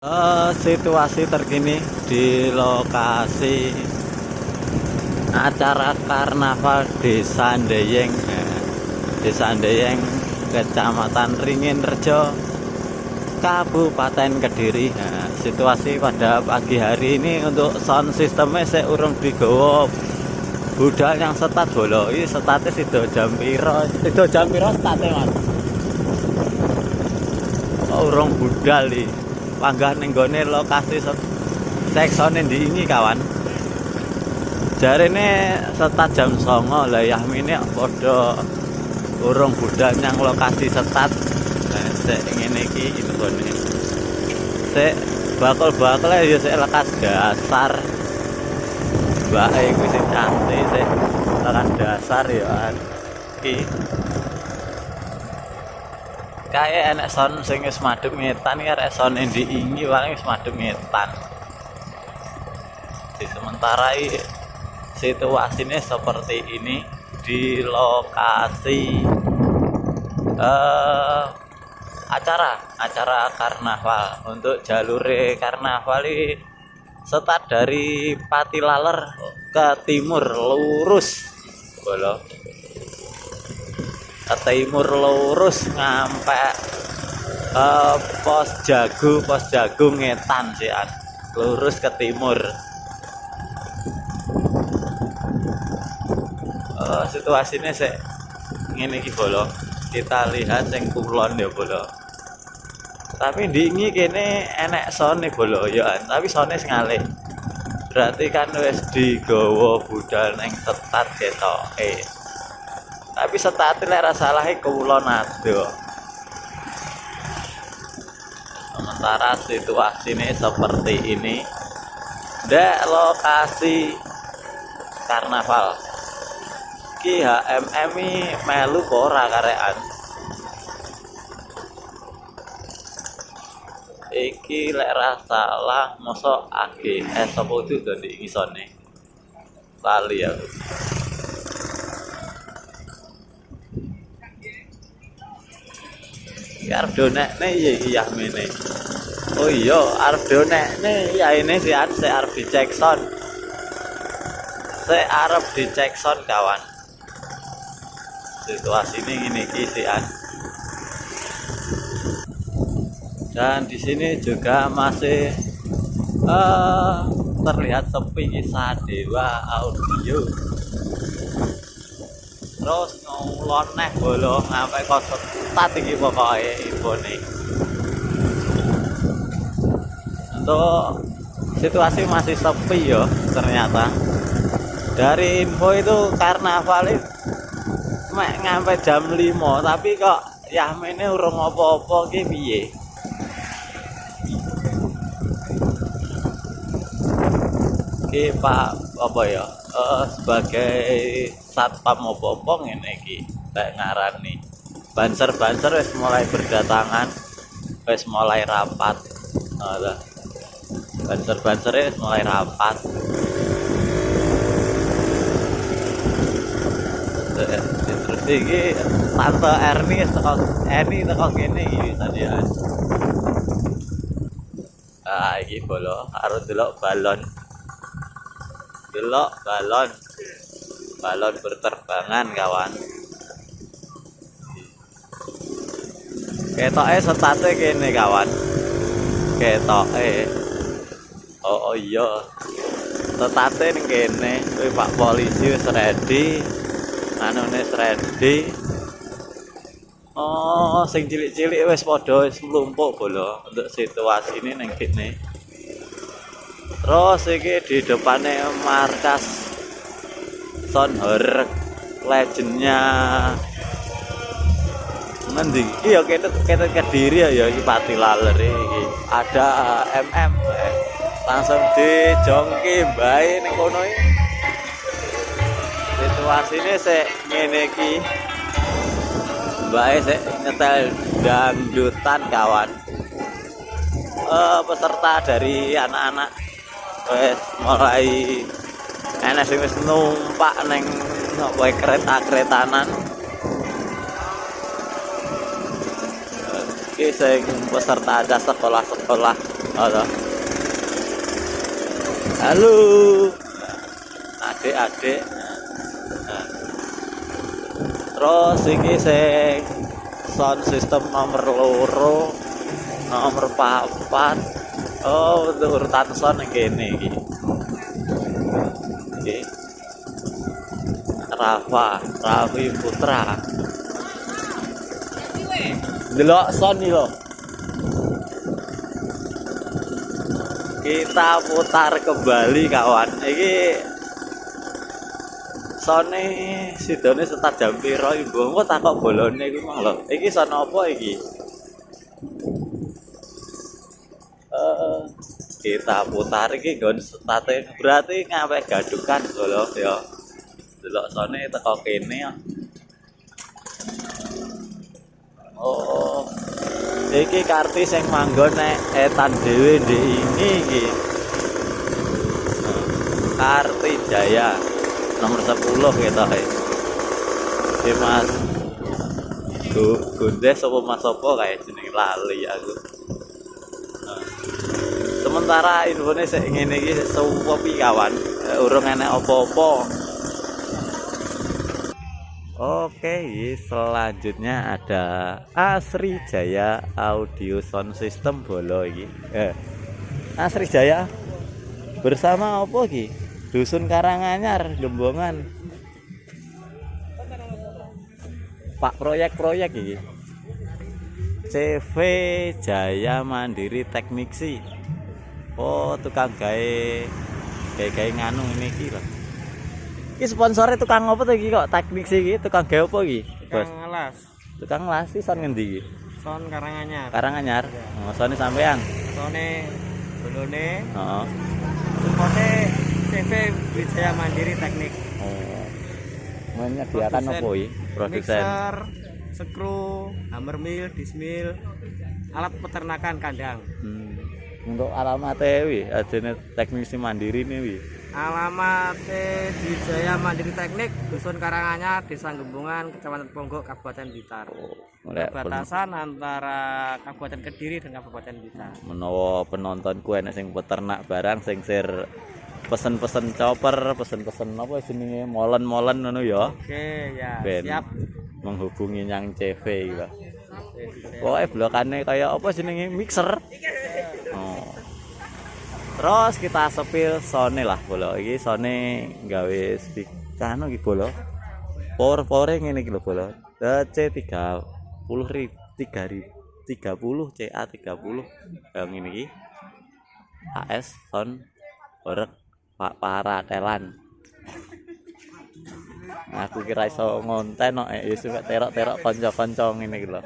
Situasi terkini di lokasi acara karnaval Desa Ndeyeng, Desa Ndeyeng, Kecamatan Ringinrejo, Kabupaten Kediri. Situasi pada pagi hari ini untuk sound sistemnya saya urung digawa budal yang setat bolo. Ini setatnya itu jam piro setatnya mas. Urung budal nih. Panggah nenggone lokasi seksone di ini kawan. Jarine setat jam 09.00 lah ya mine padha urung budal yang lokasi setat. Nah, sik ngene iki nggone. Sik bakul-bakul ya sik lekas dasar. Mbake kuwi sing cantik sik lekas dasar ya iki. Kayak enak sound sing wis madhep ngetan ya rek sound endi ingi paling wis madhep ngetan. Di sementara situasinya seperti ini di lokasi acara karnaval. Untuk jalur karnaval start dari Patilaler ke timur lurus bolo. Ke timur lurus ngampe pos jagung ngetan sih lurus ke timur. Situasinya sih ngene iki bolo, kita lihat sing kulon ya bolo, tapi dingi kene enek sone bolo ya tapi sone ngalih berarti kan wis digawa budal neng setat ketoke. Tapi setat lek ra salah kulon ado. Sementara situasi ini seperti ini. Dek lokasi karnaval. Ki HMM melu kok ora karekan. Iki lek ra salah mosok AGS apa itu do di ngisone. Lali ya. Arep donekne iya mene. Oh iya, arep donekne ya ini sih saya arep dicek sound. Saya arep dicek sound kawan. Situasi ini iki sih dan di sini juga masih terlihat sepi Sadewa Audio. Terus ngulon neh bolo sampai kok setat iki pokoke infone. Untuk situasi masih sepi ya ternyata. Dari info itu karnaval mek ngampe jam 5 tapi kok yahmene urung apa-apa ki piye. Ki Pak apa ya? Sebagai satpam apa-apa ngene iki lek ngarani banser-banser wis mulai berdatangan, wis mulai rapat. Banser-banser wis mulai rapat. Terus iki Tante Erni teko kene iki tadian. Iki bolo arep delok balon. Balon berterbangan kawan. Ketoke setate kene kawan. Ketoke. Oh iya. Setate ning kene, kuwi Pak Polisi wis ready. Anune ready. Oh, sing cilik-cilik wis padha wis mlumpuk bolo untuk situasi ini ning kene. Terus iki di depannya markas sound horror legendnya ngendi iki ya kita Kediri ya iki Patilaler iki. Ada MM langsung dijongki bae ning kono iki. Situasine sik ngene iki. Bae sik nyetel dangdutan kawan. Peserta dari anak-anak wes mulai enak sing wis numpak neng kereta-keretanan. Iki sing peserta ada sekolah-sekolah Halo. Halo. Adik-adik. Nah. Terus iki sing sound system nomor loro, nomor papat. Oh, urutan sound yang kene iki. Oke. Raffi Putra. Delok sound iki lho. Kita putar kembali kawan. Iki sone sidone setat jam piro iki, Mbok? Engko takok bolone iku mang lho. Iki son apa iki? Kita putar iki nggon setate berarti ngawe gadukan lho ya. Delok sone teko kene ya. Oh. Iki karti sing manggon nek etan dhewe ndek iki. Karti Jaya nomor 10 gitu ya Mas Gundes apa Mas apa kayak jeneng lali aku. Sementara infone sik ngene iki suwi kawan, urung enek apa-apa. Oke, selanjutnya ada Asri Jaya Audio Sound System bolo iki. Asri Jaya bersama apa iki? Dusun Karanganyar, Gembongan. Pak proyek-proyek iki. CV Jaya Mandiri Tekniksi. Oh, tukang gawe nganu ini iki lho. Iki sponsore tukang apa to iki kok Tekniksi iki? Tukang gawe apa iki? Bos. Tukang ngelas. Tukang ngelas iki son ngendi iki? Son Karanganyar. Karanganyar. Oh, sone sampean. Sone bolone. Heeh. Supporte CV Wijaya Mandiri Teknik. Oh. Menyediakan apa iki? Produsen. Mixer, skru, hammer mill, dismill, alat peternakan kandang. Untuk alamatnya wi, adanya Teknisi Mandiri nih wi. Alamat Wijaya Mandiri Teknik, Dusun Karanganyar, Desa Gembongan, Kecamatan Ponggok, Kabupaten Blitar. Batasan antara Kabupaten Kediri dan Kabupaten Blitar. Menawa penontonku enak sing peternak barang sing sir pesen-pesen chopper, pesen-pesen apa jenenge molen-molen ngono ya. Oke, ya. Ben Siap. menghubungi yang CV gitu. Pokoknya blokane kayak apa jenenge mixer. Oh. Terus kita sepil Sony lah bolo. Iki Sony gawe speaker iki bolo. Power ngene iki lho bolo. C30 30 CA30 yang ini iki. HS sound orek Pak Paratelan. Aku kira iso ngonten kok ya sampe terok-terok kanca-kanca ngene iki lho.